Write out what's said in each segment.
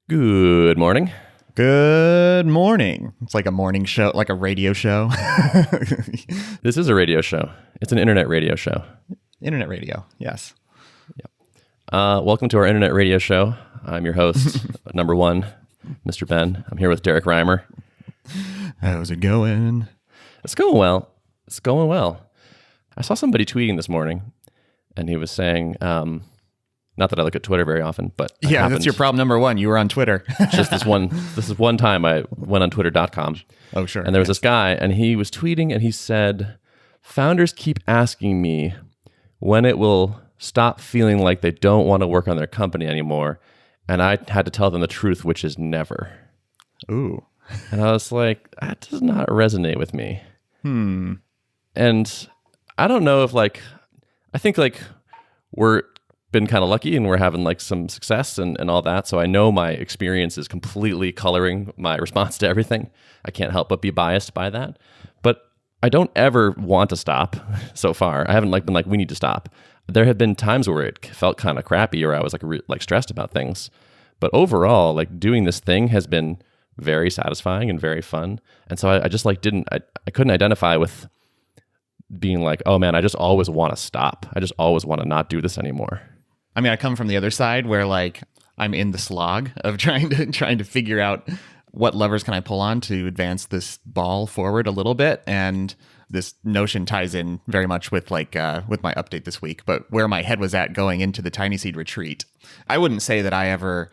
Good morning. Good morning. It's like a morning show, like a radio show. This is a radio show. It's an internet radio show. Internet radio, yes. Welcome to our internet radio show. I'm your host, number one, Mr. Ben. I'm here with Derrick Reimer. How's it going? It's going well. It's going well. I saw somebody tweeting this morning, and he was saying, not that I look at Twitter very often, but yeah, that's your problem number one. You were on Twitter. Just this is one time I went on twitter.com. Oh, sure. And there was this guy, and he was tweeting, and he said, founders keep asking me when it will stop feeling like they don't want to work on their company anymore. And I had to tell them the truth, which is never. Ooh. And I was like, that does not resonate with me. And I don't know if I think we're been kind of lucky and we're having some success and all that. So I know my experience is completely coloring my response to everything. I can't help but be biased by that. But I don't ever want to stop so far. I haven't been we need to stop. There have been times where it felt kind of crappy or I was stressed about things. But overall, doing this thing has been very satisfying and very fun. And so I just I couldn't identify with being oh man, I just always want to stop. I just always want to not do this anymore. I mean, I come from the other side where I'm in the slog of trying to figure out what levers can I pull on to advance this ball forward a little bit. And this notion ties in very much with my update this week, but where my head was at going into the TinySeed Retreat. I wouldn't say that I ever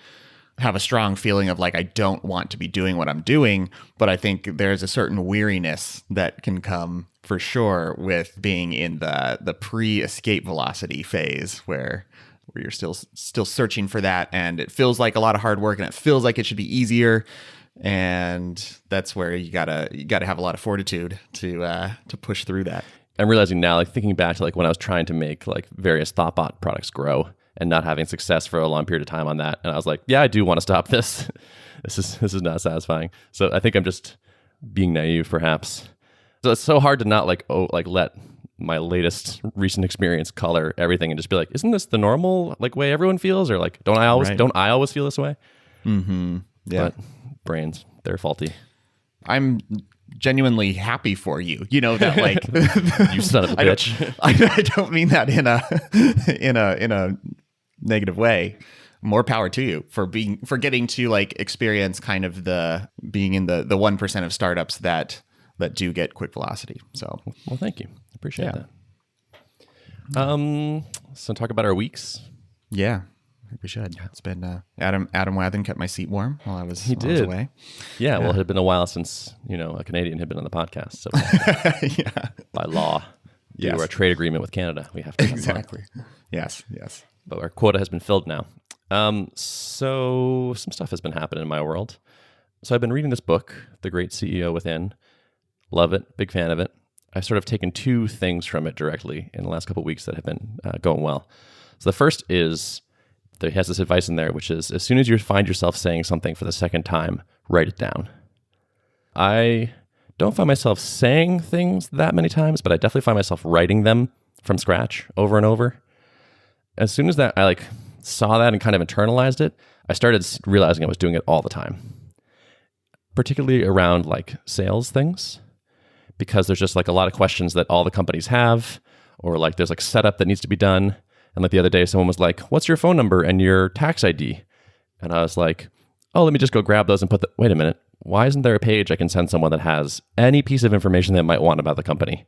have a strong feeling of I don't want to be doing what I'm doing, but I think there's a certain weariness that can come for sure with being in the pre-escape velocity phase where you're still searching for that, and it feels like a lot of hard work, and it feels like it should be easier, and that's where you gotta have a lot of fortitude to push through that. I'm realizing now, thinking back to when I was trying to make various ThoughtBot products grow and not having success for a long period of time on that, and I was like, yeah, I do want to stop this. This is not satisfying. So I think I'm just being naive, perhaps. So it's so hard to not let my latest recent experience color everything and just be isn't this the normal way everyone feels, or don't I always feel this way? Mm-hmm. Yeah. But brains, they're faulty. I'm genuinely happy for you. You know that You son of a bitch. I don't mean that in a negative way. More power to you for getting to experience kind of being in the 1% of startups that do get quick velocity. So, well, thank you. Appreciate that. So talk about our weeks. Yeah, I think we should. It's been Adam Wathen kept my seat warm while I was away. Yeah, well, it had been a while since a Canadian had been on the podcast. So by law, due to our trade agreement with Canada, we have to exactly. Yes. But our quota has been filled now. So some stuff has been happening in my world. So I've been reading this book, The Great CEO Within. Love it. Big fan of it. I've sort of taken two things from it directly in the last couple of weeks that have been going well. So the first is, there has this advice in there, which is, as soon as you find yourself saying something for the second time, write it down. I don't find myself saying things that many times, but I definitely find myself writing them from scratch over and over. As soon as that I saw that and kind of internalized it, I started realizing I was doing it all the time, particularly around sales things. Because there's just a lot of questions that all the companies have, or there's setup that needs to be done. And the other day, someone was like, what's your phone number and your tax ID? And I was like, oh, let me just go grab those and wait a minute. Why isn't there a page I can send someone that has any piece of information they might want about the company?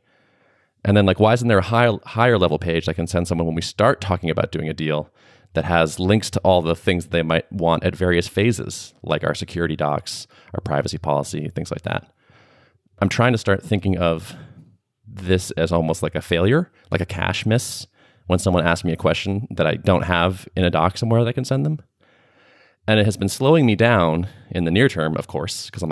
And then why isn't there a higher level page I can send someone when we start talking about doing a deal that has links to all the things that they might want at various phases, like our security docs, our privacy policy, things like that. I'm trying to start thinking of this as almost like a failure, like a cache miss, when someone asks me a question that I don't have in a doc somewhere that I can send them. And it has been slowing me down in the near term, of course, because I'm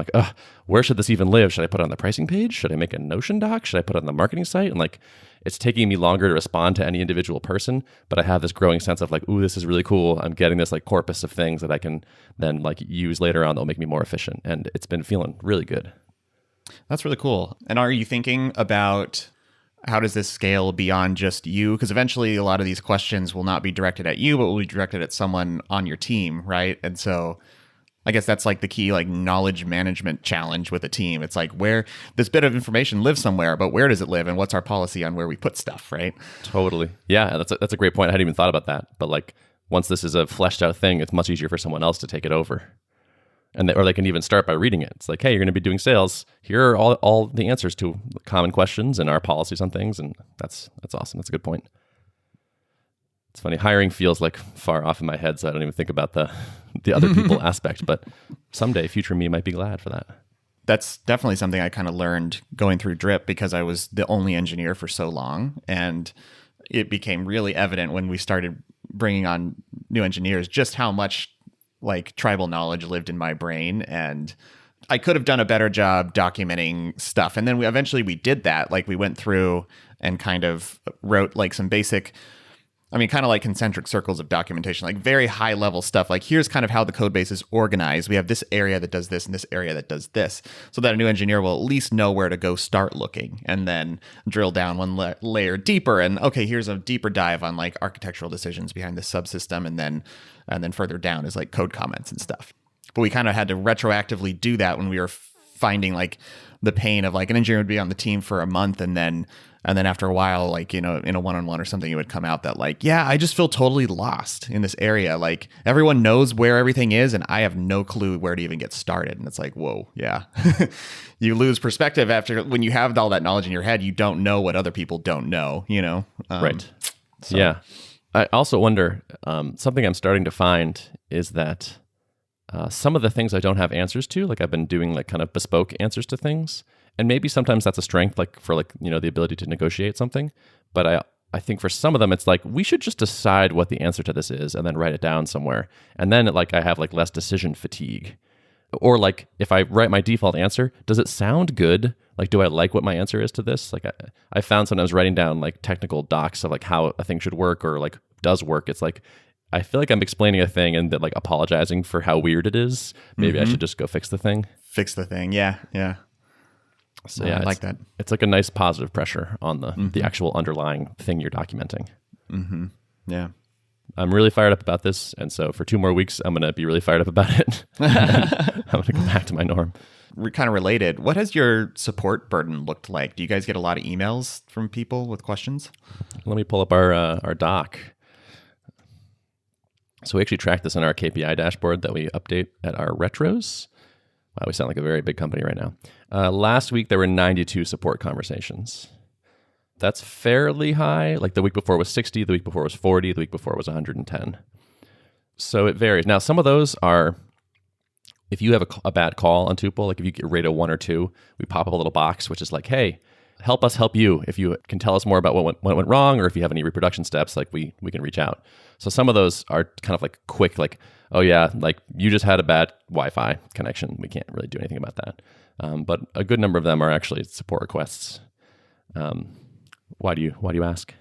where should this even live? Should I put it on the pricing page? Should I make a Notion doc? Should I put it on the marketing site? And it's taking me longer to respond to any individual person, but I have this growing sense of ooh, this is really cool. I'm getting this corpus of things that I can then use later on that'll make me more efficient. And it's been feeling really good. That's really cool. And are you thinking about how does this scale beyond just you? Because eventually a lot of these questions will not be directed at you, but will be directed at someone on your team, right? And so I guess that's like the key like knowledge management challenge with a team. It's like where this bit of information lives somewhere, but where does it live and what's our policy on where we put stuff, right? Totally. Yeah, that's a great point. I hadn't even thought about that. But like once this is a fleshed out thing, it's much easier for someone else to take it over. Or they can even start by reading it. It's like, hey, you're going to be doing sales. Here are all the answers to common questions and our policies on things. And that's awesome. That's a good point. It's funny. Hiring feels like far off in my head, so I don't even think about the other people aspect. But someday, future me might be glad for that. That's definitely something I kind of learned going through Drip because I was the only engineer for so long. And it became really evident when we started bringing on new engineers just how much like tribal knowledge lived in my brain. And I could have done a better job documenting stuff. And then we eventually did that. Like we went through and kind of wrote like some basic, kind of like concentric circles of documentation, like very high level stuff. Like here's kind of how the code base is organized. We have this area that does this and this area that does this, so that a new engineer will at least know where to go start looking and then drill down one layer deeper. And okay, here's a deeper dive on like architectural decisions behind this subsystem. And then further down is like code comments and stuff. But we kind of had to retroactively do that when we were finding like the pain of like an engineer would be on the team for a month and then after a while, like, in a one-on-one or something, it would come out that like, yeah, I just feel totally lost in this area. Like everyone knows where everything is and I have no clue where to even get started. And it's like, whoa, yeah. You lose perspective after when you have all that knowledge in your head, you don't know what other people don't know, Right. So. Yeah. I also wonder, something I'm starting to find is that some of the things I don't have answers to, like I've been doing like kind of bespoke answers to things. And maybe sometimes that's a strength, like for like, the ability to negotiate something. But I think for some of them, it's like, we should just decide what the answer to this is and then write it down somewhere. And then like I have like less decision fatigue. Or like if I write my default answer, does it sound good? Like, do I like what my answer is to this? Like I found sometimes writing down like technical docs of like how a thing should work or like does work. It's like, I feel like I'm explaining a thing and then like apologizing for how weird it is. Maybe I should just go fix the thing. Fix the thing. Yeah. Yeah. So yeah, I like that. It's like a nice positive pressure on the actual underlying thing you're documenting. Mm-hmm. Yeah. I'm really fired up about this. And so for 2 more weeks, I'm going to be really fired up about it. I'm going to go back to my norm. We're kind of related. What has your support burden looked like? Do you guys get a lot of emails from people with questions? Let me pull up our doc. So we actually track this in our KPI dashboard that we update at our retros. Wow, we sound like a very big company right now. Last week, there were 92 support conversations. That's fairly high. Like the week before was 60, the week before was 40, the week before was 110. So it varies. Now, some of those are, if you have a bad call on Tuple, like if you get rate a 1 or 2, we pop up a little box, which is like, hey, help us help you. If you can tell us more about what went wrong, or if you have any reproduction steps, like we can reach out. So some of those are kind of like quick, like, oh yeah, like you just had a bad Wi-Fi connection. We can't really do anything about that. But a good number of them are actually support requests. Why do you ask?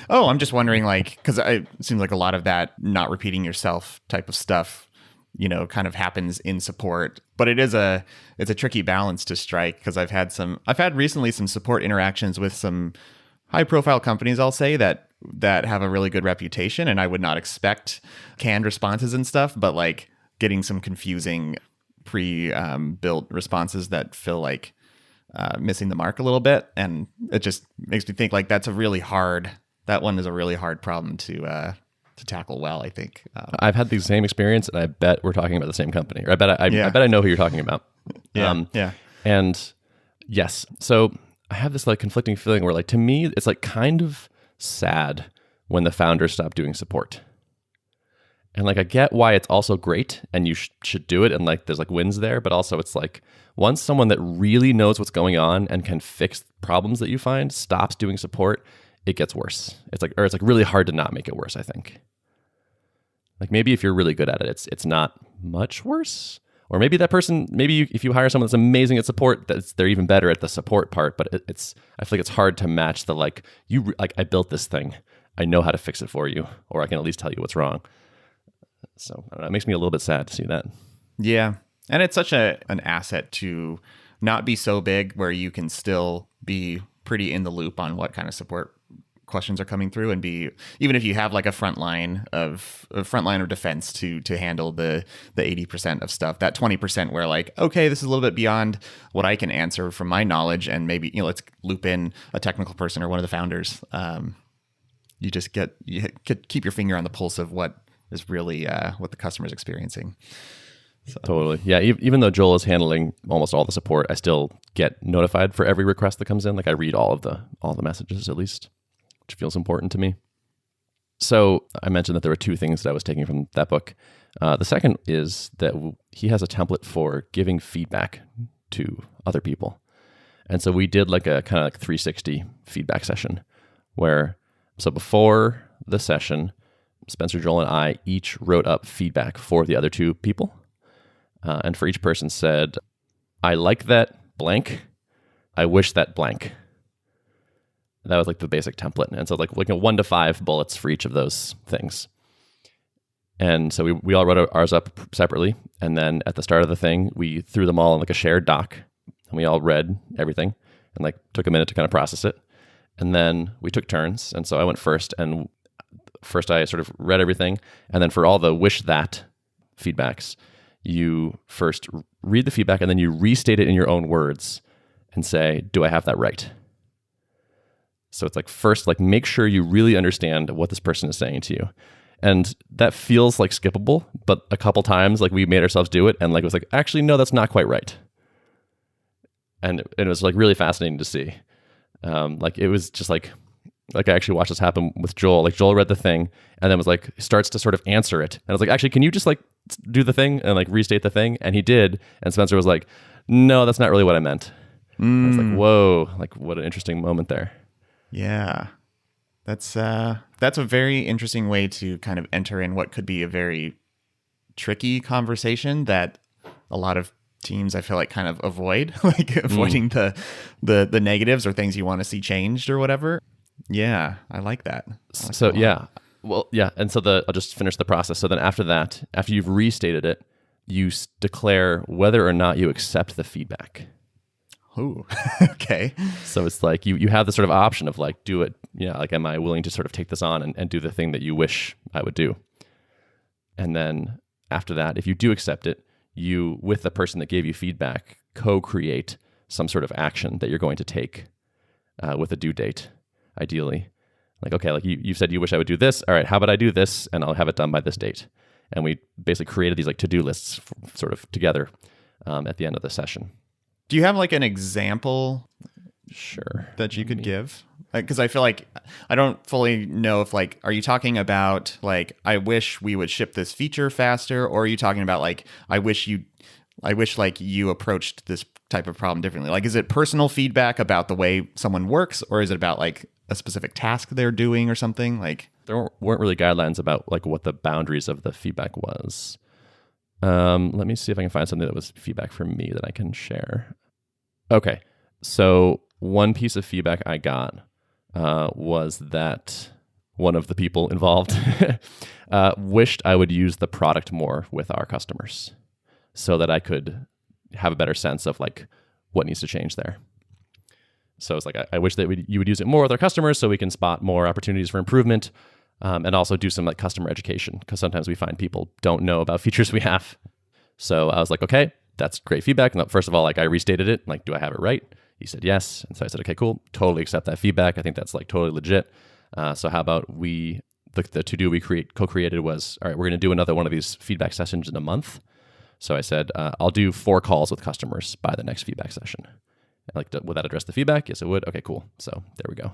Oh, I'm just wondering, like, because it seems like a lot of that not repeating yourself type of stuff, kind of happens in support. But it's a tricky balance to strike, because I've had recently some support interactions with some high profile companies, I'll say, that have a really good reputation, and I would not expect canned responses and stuff, but like getting some confusing pre-built responses that feel like missing the mark a little bit. And it just makes me think like that one is a really hard problem to tackle well, I think. I've had the same experience, and I bet we're talking about the same company. Or I bet I know who you're talking about. Yeah. And yes, so I have this like conflicting feeling where like, to me, it's like kind of sad when the founders stop doing support. And like, I get why it's also great and you should do it. And like, there's like wins there, but also it's like once someone that really knows what's going on and can fix problems that you find stops doing support, it gets worse. It's like really hard to not make it worse, I think. Like maybe if you're really good at it, it's not much worse. Or maybe that person, if you hire someone that's amazing at support, they're even better at the support part. But I feel like it's hard to match the like, I built this thing, I know how to fix it for you, or I can at least tell you what's wrong. So I don't know, it makes me a little bit sad to see that. Yeah, and it's such an asset to not be so big where you can still be pretty in the loop on what kind of support questions are coming through, and B, even if you have like a front line of defense to handle the 80% of stuff, that 20% where like, okay, this is a little bit beyond what I can answer from my knowledge, and maybe, let's loop in a technical person or one of the founders. You just keep your finger on the pulse of what is really what the customer is experiencing. So. Totally. Yeah. Even though Joel is handling almost all the support, I still get notified for every request that comes in. Like I read all the messages at least, which feels important to me. So I mentioned that there were two things that I was taking from that book. The second is that he has a template for giving feedback to other people. And so we did like a kind of like 360 feedback session so before the session, Spencer, Joel, and I each wrote up feedback for the other two people. And for each person said, I like that blank. I wish that blank. That was like the basic template. And so like 1 to 5 bullets for each of those things. And so we all wrote ours up separately. And then at the start of the thing, we threw them all in like a shared doc. And we all read everything and like took a minute to kind of process it. And then we took turns. And so I went first. And first I sort of read everything. And then for all the wish that feedbacks, you first read the feedback and then you restate it in your own words and say, do I have that right? So it's like first, like make sure you really understand what this person is saying to you. And that feels like skippable, but a couple times like we made ourselves do it and like it was like, actually, no, that's not quite right. And it was like really fascinating to see. Like it was just like I actually watched this happen with Joel. Like Joel read the thing and then was like, starts to sort of answer it. And I was like, actually, can you just like do the thing and like restate the thing? And he did. And Spencer was like, no, that's not really what I meant. I was like, whoa, like what an interesting moment there. Yeah. That's a very interesting way to kind of enter in what could be a very tricky conversation that a lot of teams I feel like kind of avoid, like avoiding the negatives or things you want to see changed or whatever. Yeah, I like that. Yeah. Well, yeah. And so I'll just finish the process. So then after that, after you've restated it, you declare whether or not you accept the feedback. Oh, okay. So it's like you have the sort of option of like, do it. Yeah. Like, am I willing to sort of take this on and do the thing that you wish I would do? And then after that, if you do accept it, you, with the person that gave you feedback, co-create some sort of action that you're going to take with a due date, ideally. Like, okay, like you said you wish I would do this. All right, how about I do this and I'll have it done by this date? And we basically created these like to-do lists sort of together at the end of the session. Do you have like an example Sure. that you could give? Because I feel like I don't fully know if like, are you talking about like, I wish we would ship this feature faster, or are you talking about like, I wish like you approached this type of problem differently? Like, is it personal feedback about the way someone works, or is it about like a specific task they're doing or something? Like, there weren't really guidelines about like what the boundaries of the feedback was. Let me see if I can find something that was feedback from me that I can share. Okay. So one piece of feedback I got was that one of the people involved wished I would use the product more with our customers so that I could have a better sense of like what needs to change there. So it's like, I wish that you would use it more with our customers so we can spot more opportunities for improvement, and also do some like customer education, because sometimes we find people don't know about features we have. So I was like, okay, that's great feedback. And first of all, like I restated it, like, do I have it right? He said yes. And so I said, okay, cool. Totally accept that feedback. I think that's like totally legit. So how about the to-do we co-created was, all right, we're going to do another one of these feedback sessions in a month. So I said, I'll do 4 calls with customers by the next feedback session. Like, would that address the feedback? Yes, it would. Okay, cool. So there we go.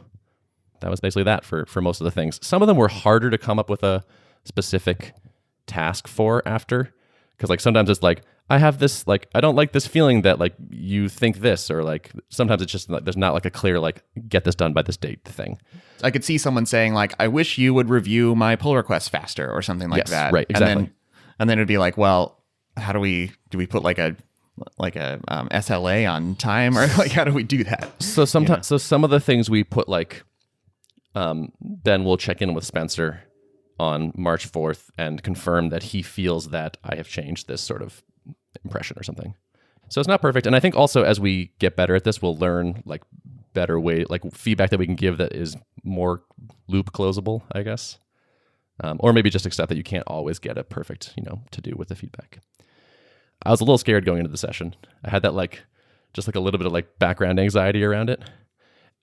That was basically that for most of the things. Some of them were harder to come up with a specific task for after, because like sometimes it's like, I have this, like, I don't like this feeling that like you think this, or like sometimes it's just like, there's not like a clear, like, get this done by this date thing. I could see someone saying like, I wish you would review my pull requests faster or something like that. Right, exactly. And then it'd be like, well, how do we put like a SLA on time, or like, how do we do that? So sometimes, so some of the things we put like, Ben will check in with Spencer on March 4th and confirm that he feels that I have changed this sort of impression or something. So it's not perfect. And I think also as we get better at this, we'll learn like better way, like feedback that we can give that is more loop closable, I guess. Or maybe just accept that you can't always get a perfect, to do with the feedback. I was a little scared going into the session. I had that just a little bit of background anxiety around it.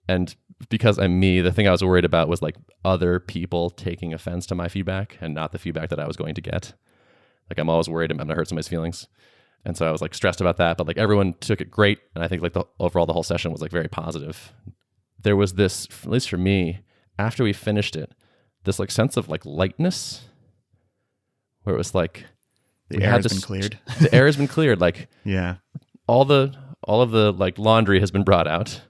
And because I'm me, the thing I was worried about was other people taking offense to my feedback and not the feedback that I was going to get. I'm always worried I'm going to hurt somebody's feelings. And so I was stressed about that, but everyone took it great. And I think overall the whole session was very positive. There was this, at least for me, after we finished it, this sense of lightness where it was the air has been cleared. The air has been cleared. Yeah. All of the laundry has been brought out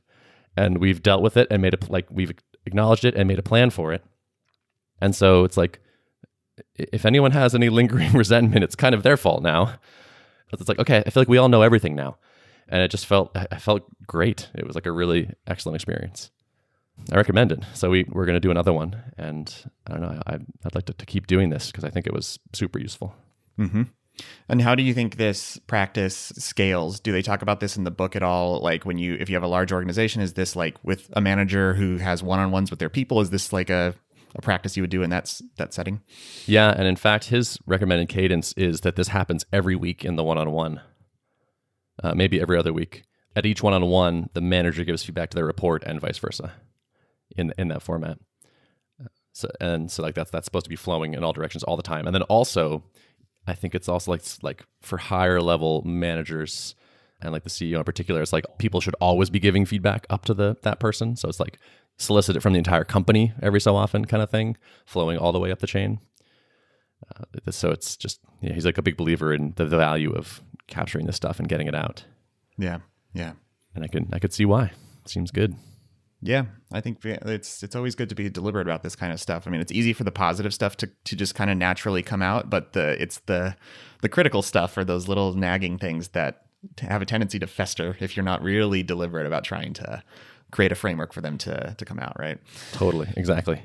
and we've dealt with it and we've acknowledged it and made a plan for it. And so it's if anyone has any lingering resentment, it's kind of their fault now. It's okay, I feel we all know everything now. And I felt great. It was a really excellent experience. I recommend it. So we're going to do another one. And I don't know, I'd like to keep doing this because I think it was super useful. Mm-hmm. And how do you think this practice scales? Do they talk about this in the book at all? If you have a large organization, is this with a manager who has one-on-ones with their people? Is this a practice you would do in that setting? Yeah, and in fact, his recommended cadence is that this happens every week in the one-on-one, maybe every other week. At each one-on-one, the manager gives feedback to their report and vice versa in that format. So that's supposed to be flowing in all directions all the time. And then also, I think it's also for higher level managers and the CEO in particular, it's people should always be giving feedback up to that person. So it's solicit it from the entire company every so often kind of thing, flowing all the way up the chain. So it's just, he's a big believer in the value of capturing this stuff and getting it out. Yeah. Yeah. And I could see why. Seems good. Yeah. I think it's always good to be deliberate about this kind of stuff. I mean, it's easy for the positive stuff to just kind of naturally come out, but it's the critical stuff or those little nagging things that have a tendency to fester if you're not really deliberate about trying to create a framework for them to come out, right? Totally, exactly.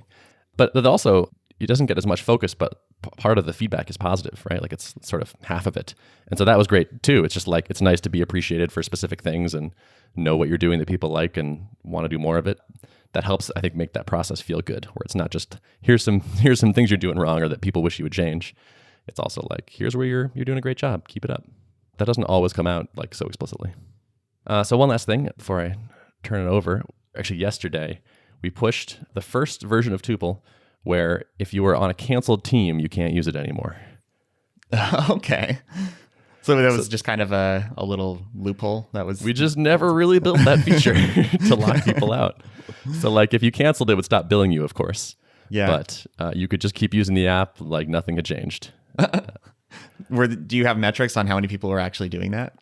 But also, it doesn't get as much focus, but part of the feedback is positive, right? It's sort of half of it. And so that was great too. It's just it's nice to be appreciated for specific things and know what you're doing that people like and want to do more of it. That helps, I think, make that process feel good, where it's not just, here's some things you're doing wrong or that people wish you would change. It's also here's where you're doing a great job. Keep it up. That doesn't always come out so explicitly. So one last thing before I turn it over. Actually, yesterday, we pushed the first version of Tuple where if you were on a canceled team, you can't use it anymore. Okay. So that was just kind of a little loophole that was... We just never really built that feature to lock people out. So if you canceled, it would stop billing you, of course. Yeah. But you could just keep using the app like nothing had changed. Do you have metrics on how many people are actually doing that?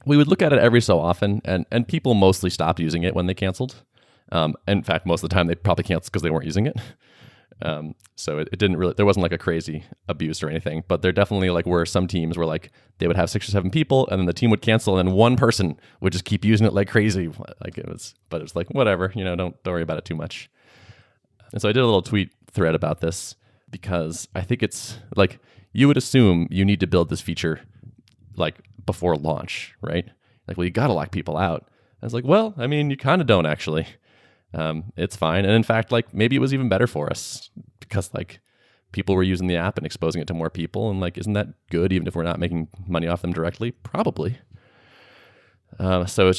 We would look at it every so often, and people mostly stopped using it when they canceled. In fact, most of the time they probably canceled because they weren't using it. So it didn't really, there wasn't a crazy abuse or anything, but there definitely were some teams where they would have 6 or 7 people and then the team would cancel and one person would just keep using it like crazy. But it was whatever, don't worry about it too much. And so I did a little tweet thread about this because I think it's you would assume you need to build this feature before launch, right? You got to lock people out. I was well, I mean, you kind of don't actually. It's fine. And in fact, maybe it was even better for us because people were using the app and exposing it to more people. And isn't that good even if we're not making money off them directly? Probably. So I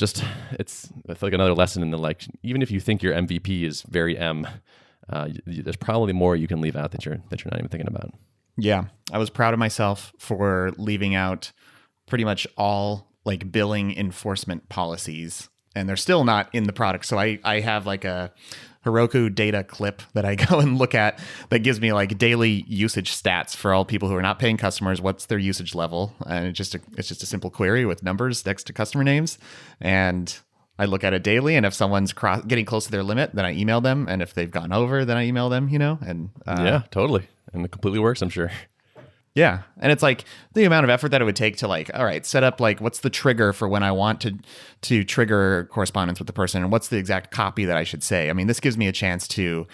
feel another lesson in the even if you think your MVP is very there's probably more you can leave out that you're not even thinking about. Yeah. I was proud of myself for leaving out pretty much all billing enforcement policies. And they're still not in the product. So I have a Heroku data clip that I go and look at that gives me daily usage stats for all people who are not paying customers. What's their usage level? And it's just a simple query with numbers next to customer names. And I look at it daily. And if someone's getting close to their limit, then I email them. And if they've gone over, then I email them, And yeah, totally. And it completely works, I'm sure. Yeah. And it's the amount of effort that it would take to all right, set up what's the trigger for when I want to trigger correspondence with the person and what's the exact copy that I should say. I mean, this gives me a chance to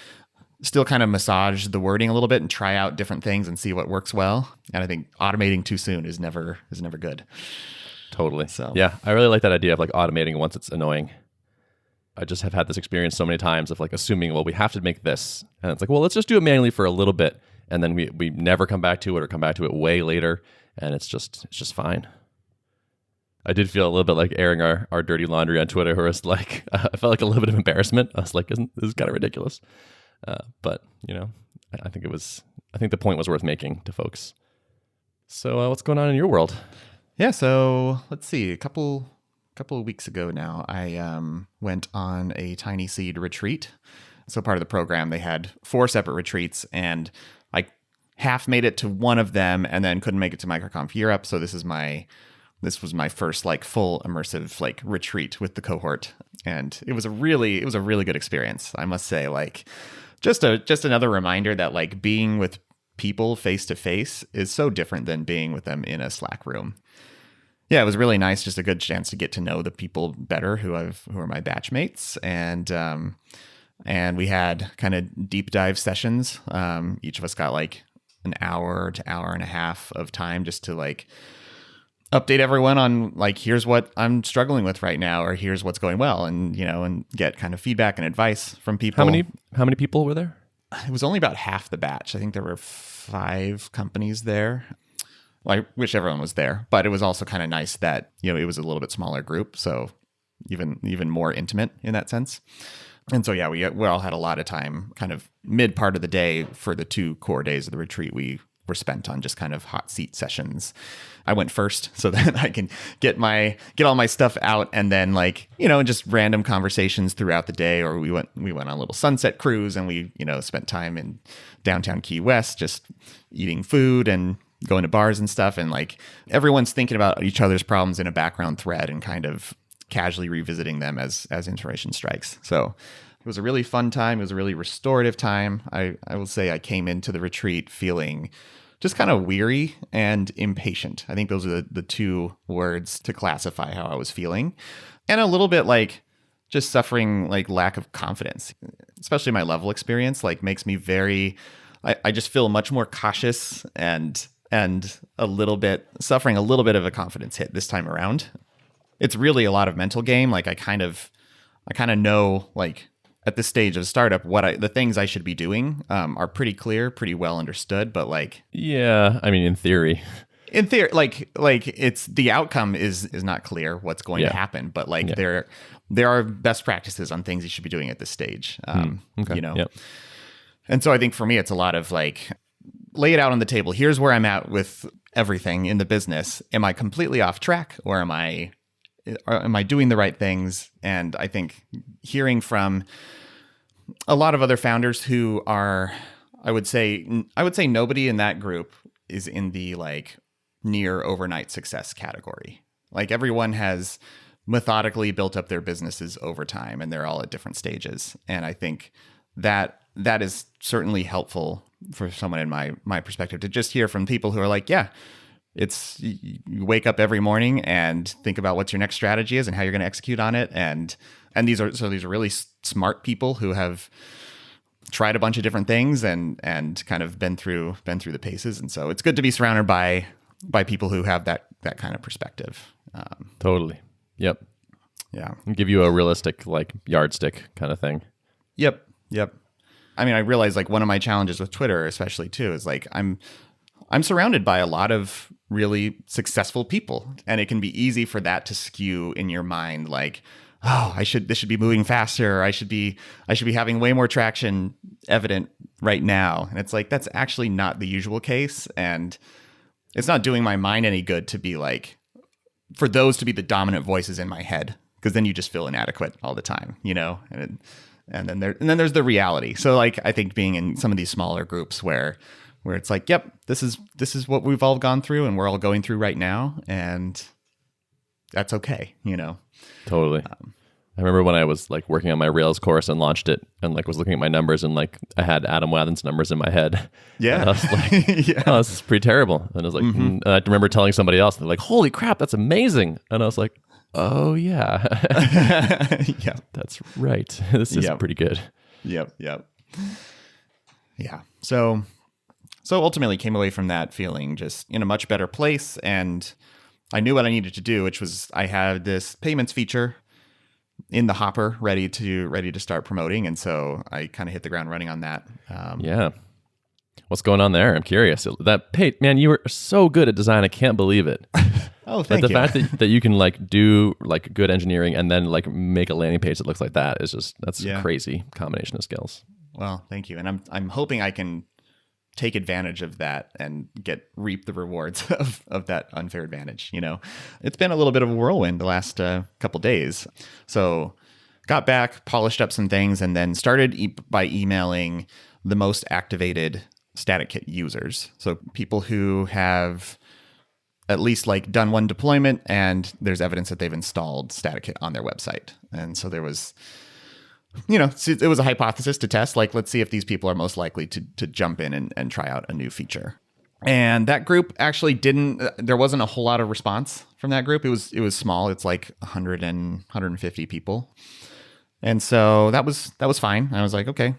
still kind of massage the wording a little bit and try out different things and see what works well. And I think automating too soon is never good. Totally. So yeah, I really like that idea of automating once it's annoying. I just have had this experience so many times of like assuming, well, we have to make this. And it's like, well, let's just do it manually for a little bit. And then we never come back to it or come back to it way later. And it's just fine. I did feel a little bit like airing our dirty laundry on Twitter, where it's like, I felt like a little bit of embarrassment. I was like, this is kind of ridiculous. But, I think the point was worth making to folks. So what's going on in your world? Yeah, so let's see. A couple of weeks ago now, I went on a TinySeed Retreat. So part of the program, they had 4 separate retreats, and I half made it to one of them and then couldn't make it to MicroConf Europe. So this was my first like full immersive like retreat with the cohort, and it was a really good experience, I must say. Like just another reminder that like being with people face to face is so different than being with them in a Slack room. Yeah, it was really nice. Just a good chance to get to know the people better who are my batchmates, and we had kind of deep dive sessions. Each of us got like an hour to hour and a half of time just to like update everyone on like, here's what I'm struggling with right now, or here's what's going well, and and get kind of feedback and advice from people. How many people were there? It was only about half the batch. I think there were 5 companies there. Well, I wish everyone was there, but it was also kind of nice that it was a little bit smaller group, so even more intimate in that sense. And so yeah, we all had a lot of time, kind of mid part of the day for the 2 core days of the retreat. We were spent on just kind of hot seat sessions. I went first so that I can get all my stuff out, and then like just random conversations throughout the day. Or we went on a little sunset cruise, and we spent time in downtown Key West just eating food and going to bars and stuff. And like everyone's thinking about each other's problems in a background thread and kind of casually revisiting them as inspiration strikes. So it was a really fun time. It was a really restorative time. I will say I came into the retreat feeling just kind of weary and impatient. I think those are the 2 words to classify how I was feeling. And a little bit like just suffering like lack of confidence, especially my level experience, like makes me I just feel much more cautious and suffering a little bit of a confidence hit this time around. It's really a lot of mental game. Like I kind of know like at this stage of startup the things I should be doing are pretty clear, pretty well understood. But like, yeah, I mean, in theory, like it's the outcome is not clear what's going to happen. But like there are best practices on things you should be doing at this stage. Okay. Yep. And so I think for me, it's a lot of like, lay it out on the table. Here's where I'm at with everything in the business. Am I completely off track, or am I doing the right things? And I think hearing from a lot of other founders who are, I would say nobody in that group is in the like near overnight success category. Like everyone has methodically built up their businesses over time, and they're all at different stages. And I think that is certainly helpful for someone in my perspective to just hear from people who are like, yeah, it's you wake up every morning and think about what your next strategy is and how you're going to execute on it. And these are really smart people who have tried a bunch of different things and kind of been through the paces. And so it's good to be surrounded by people who have that kind of perspective. Totally. Yep. Yeah. Give you a realistic like yardstick kind of thing. Yep. I mean, I realize like one of my challenges with Twitter, especially too, is like I'm surrounded by a lot of really successful people, and it can be easy for that to skew in your mind. Like, oh, this should be moving faster. I should be having way more traction evident right now. And it's like, that's actually not the usual case. And it's not doing my mind any good to be like, for those to be the dominant voices in my head, because then you just feel inadequate all the time, And then there's the reality. So like, I think being in some of these smaller groups where it's like, yep, this is what we've all gone through and we're all going through right now, and that's okay, Totally. I remember when I was like working on my Rails course and launched it, and like was looking at my numbers, and like I had Adam Wathan's numbers in my head. Yeah. And I was like, yeah. Oh, this is pretty terrible. And I was like, and I remember telling somebody else, they're like, holy crap, that's amazing. And I was like, oh yeah. Yeah. That's right. This is pretty good. Yep. Yeah. So ultimately came away from that feeling just in a much better place, and I knew what I needed to do, which was I had this payments feature in the hopper, ready to start promoting. And so I kind of hit the ground running on that. Yeah. What's going on there? I'm curious. Man, you were so good at design. I can't believe it. Oh, thank the you. fact that you can do good engineering and then make a landing page that looks like that is that's a crazy combination of skills. Well, thank you. And I'm hoping I can take advantage of that and reap the rewards of that unfair advantage. It's been a little bit of a whirlwind the last couple days. So got back, polished up some things, and then started by emailing the most activated StaticKit users. So people who have at least done one deployment and there's evidence that they've installed StaticKit on their website. And so there was, it was a hypothesis to test, let's see if these people are most likely to jump in and try out a new feature. And that group actually there wasn't a whole lot of response from that group. It was small. It's 100 and 150 people. And so that was fine. I was like, okay,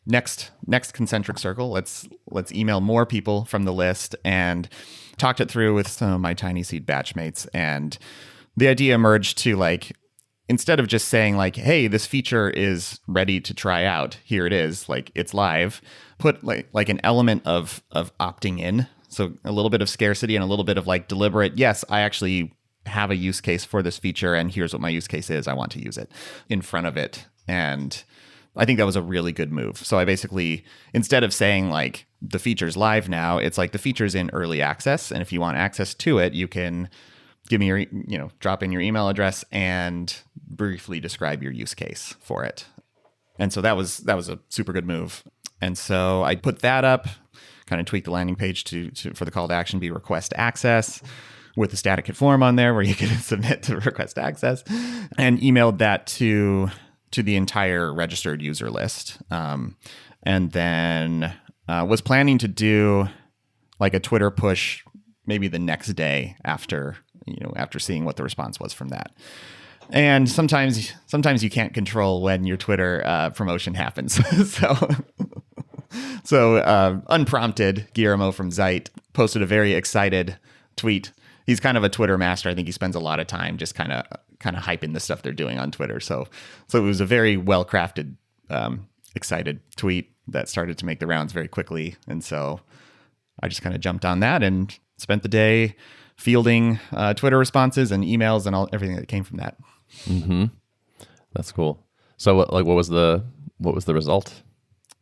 next concentric circle, let's email more people from the list, and talked it through with some of my TinySeed batchmates. And the idea emerged to instead of just saying hey, this feature is ready to try out, here it is, it's live, put an element of opting in. So a little bit of scarcity and a little bit of deliberate, yes, I actually have a use case for this feature and here's what my use case is, I want to use it, in front of it. And I think that was a really good move. So I basically, instead of saying the feature's live now, it's the feature's in early access. And if you want access to it, you can give me drop in your email address and briefly describe your use case for it. And so that was a super good move. And so I put that up, kind of tweaked the landing page for the call to action be request access, with the StaticKit form on there where you can submit to request access, and emailed that to the entire registered user list. And then was planning to do a Twitter push maybe the next day after seeing what the response was from that. And sometimes you can't control when your Twitter promotion happens. So unprompted, Guillermo from Zeit posted a very excited tweet. He's kind of a Twitter master. I think he spends a lot of time just kind of hyping the stuff they're doing on Twitter. So it was a very well-crafted, excited tweet that started to make the rounds very quickly. And so I just kind of jumped on that and spent the day fielding Twitter responses and emails and everything that came from that. Mm-hmm. That's cool. So what was the result?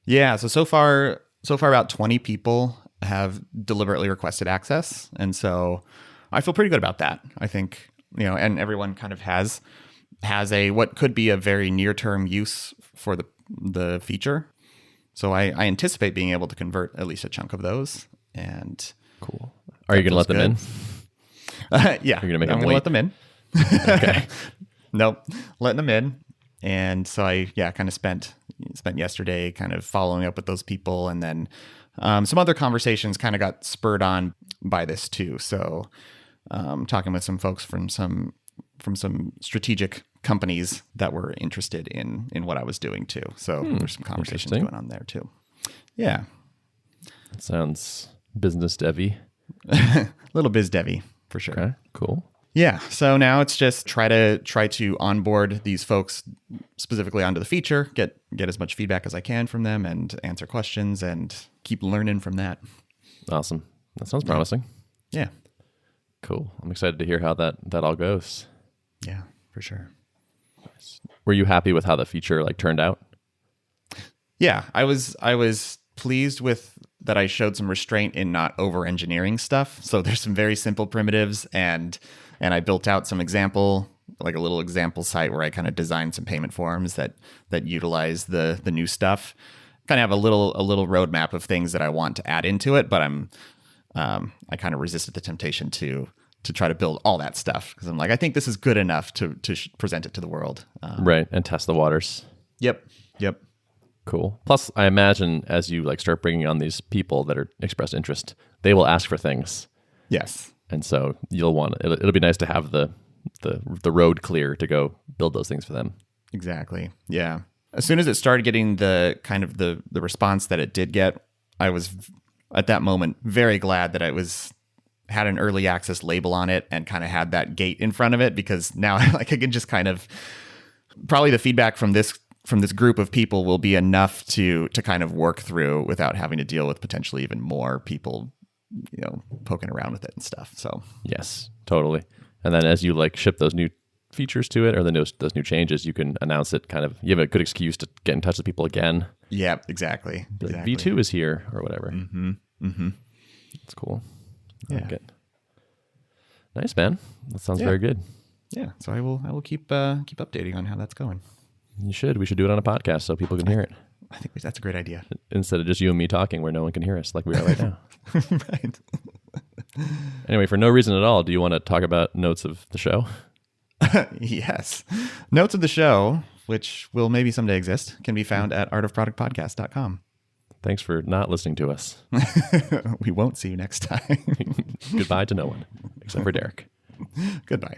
Yeah. So far about 20 people have deliberately requested access. And so I feel pretty good about that. I think, and everyone kind of has what could be a very near-term use for the feature. So I anticipate being able to convert at least a chunk of those. And cool. Are you going to let them in? Yeah. You're going to make I'm them going to wait? let them in. Okay. Nope. Letting them in. And so I kind of spent yesterday kind of following up with those people. And then some other conversations kind of got spurred on by this too. So talking with some folks from some strategic companies that were interested in what I was doing too. So there's some conversations going on there too. Yeah. That sounds business devy. Little biz devy for sure. Okay, cool. Yeah. So now it's just try to onboard these folks specifically onto the feature, get as much feedback as I can from them and answer questions and keep learning from that. Awesome. That sounds promising. Yeah. Cool. I'm excited to hear how that all goes. Yeah, for sure. Were you happy with how the feature turned out? Yeah, I was pleased with that. I showed some restraint in not over engineering stuff. So there's some very simple primitives and I built out some example, a little example site where I kind of designed some payment forms that utilize the new stuff. Kind of have a little roadmap of things that I want to add into it, but I kind of resisted the temptation to try to build all that stuff because I'm I think this is good enough to present it to the world. Right, and test the waters. Yep. Cool. Plus, I imagine as you start bringing on these people that are expressed interest, they will ask for things. Yes. And so you'll want it'll be nice to have the road clear to go build those things for them. Exactly. Yeah. As soon as it started getting the kind of the response that it did get, I was at that moment very glad that it had an early access label on it and kind of had that gate in front of it because now I can just kind of probably the feedback from this group of people will be enough to kind of work through without having to deal with potentially even more people, poking around with it and stuff. So yes, totally. And then as you like ship those new features to it, or those new changes, you can announce it. Kind of, you have a good excuse to get in touch with people again. Yeah, exactly. Like, V2 is here or whatever. Mm-hmm. Mm-hmm. It's cool. I Yeah. like it. Nice, man. That sounds very good. Yeah. So I will keep updating on how that's going. You should. We should do it on a podcast so people can hear it. I think that's a great idea. Instead of just you and me talking where no one can hear us like we are right now. Right. Anyway, for no reason at all, do you want to talk about notes of the show? Yes. Notes of the show, which will maybe someday exist, can be found at artofproductpodcast.com. Thanks for not listening to us. We won't see you next time. Goodbye to no one, except for Derrick. Goodbye.